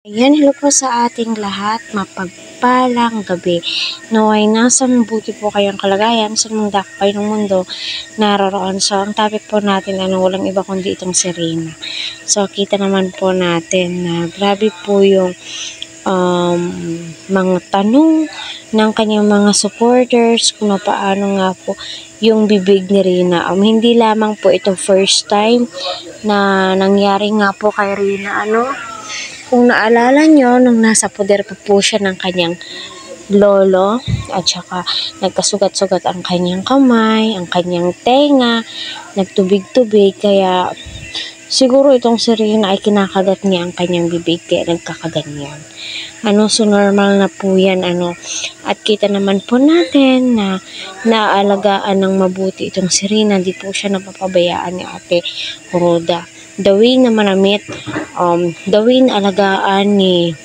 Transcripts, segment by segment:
Ayan, hello po sa ating lahat. Mapagpalang gabi. Naway nasa mabuti po kayong kalagayan sa mga dakay ng mundo naroroon. So, ang topic po natin walang iba kundi itong si Reyna. So, kita naman po natin na grabe po yung mga tanong ng kanyang mga supporters kung paano nga po yung bibig ni Reyna. Hindi lamang po ito first time na nangyari nga po kay Reyna. Kung naalala nyo, nung nasa poder po siya ng kanyang lolo, at saka nagkasugat-sugat ang kanyang kamay, ang kanyang tenga, nagtubig-tubig, kaya siguro itong si Reyna ay kinakagat niya ang kanyang bibig, kaya nagkakaganyan. So normal na po yan, at kita naman po natin na naalagaan ng mabuti itong si Reyna, di po siya napapabayaan ni Ate Roda. The way na manamit, the way na alagaan ni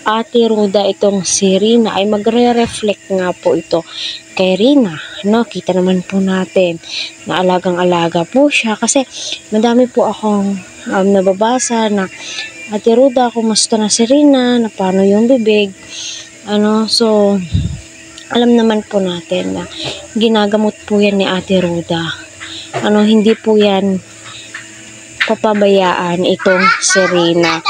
Ate Roda itong si Reyna ay magre-reflect nga po ito kay Reyna. Kita naman po natin na alagang-alaga po siya kasi madami po akong nababasa na Ate Roda, kumusta na si Reyna, na paano yung bibig. So alam naman po natin na ginagamot po yan ni Ate Roda. Hindi po yan papabayaan itong si Reyna.